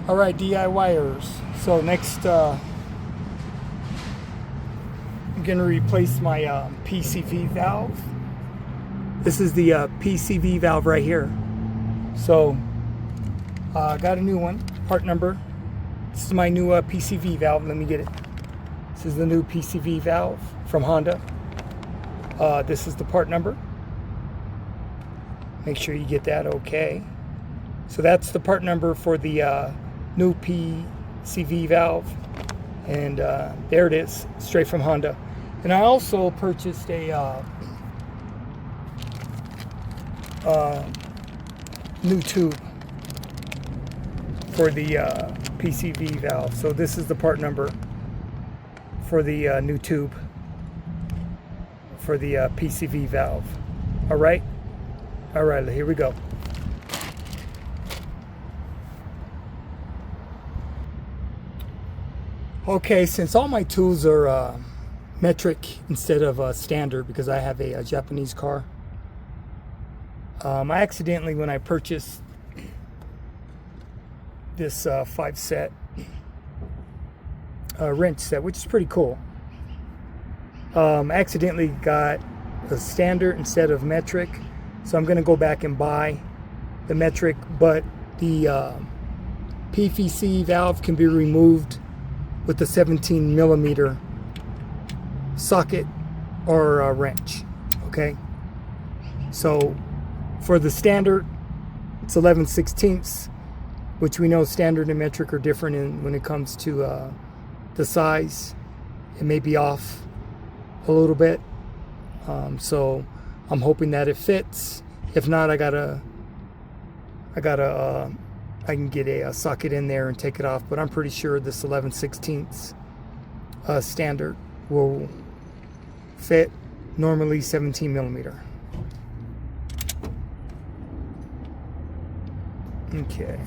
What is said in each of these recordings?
Alright, DIYers. So next, I'm going to replace my PCV valve. This is the PCV valve right here. So, I got a new one, part number. This is my new PCV valve. Let me get it. This is the new PCV valve from Honda. This is the part number. Make sure you get that okay. So that's the part number for the new PCV valve. And there it is, straight from Honda. And I also purchased a new tube for the PCV valve. So this is the part number for the new tube for the PCV valve. All right, here we go. Okay, since all my tools are metric instead of standard, because I have a Japanese car, I accidentally, when I purchased this 5-set wrench set, which is pretty cool, I accidentally got a standard instead of metric. So I'm going to go back and buy the metric, but the PVC valve can be removed with the 17 millimeter socket or wrench. Okay, so for the standard, it's 11/16, which we know standard and metric are different when it comes to the size. It may be off a little bit, so I'm hoping that it fits. If not, I can get a socket in there and take it off, but I'm pretty sure this 11/16 standard will fit, normally 17 millimeter. Okay.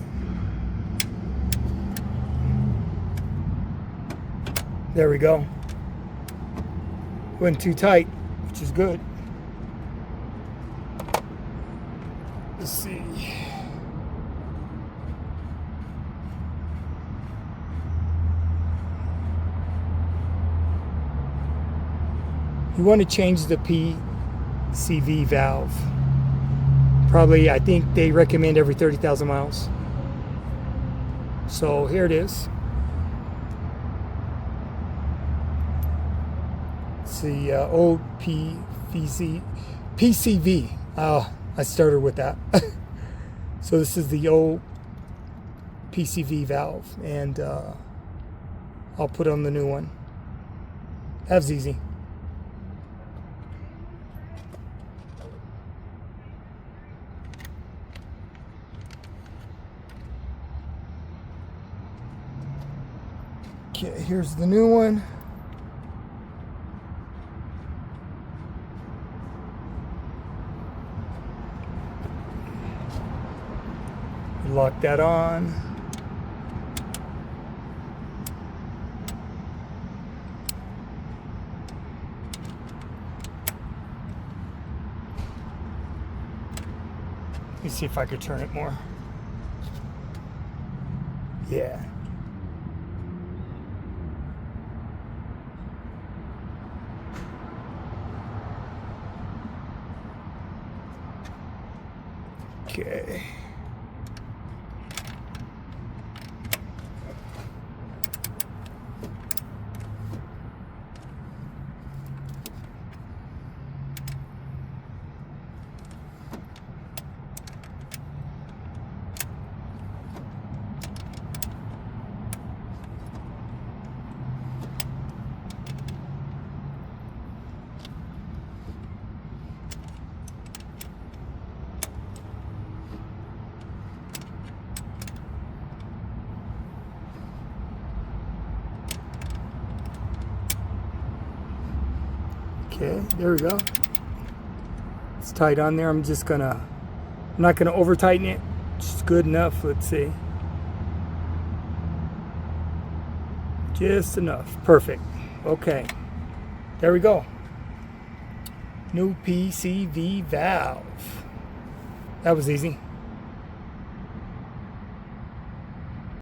There we go. Wasn't too tight, which is good. Let's see. You want to change the PCV valve. Probably, I think they recommend every 30,000 miles. So here it is. It's the old PCV. I started with that. So this is the old PCV valve, and I'll put on the new one. That was easy. Okay, here's the new one. Lock that on. Let me see if I could turn it more. Yeah. Okay. Okay, there we go. It's tight on there. I'm not gonna over tighten it. Just good enough. Let's see. Just enough. Perfect. Okay. There we go. New PCV valve. That was easy.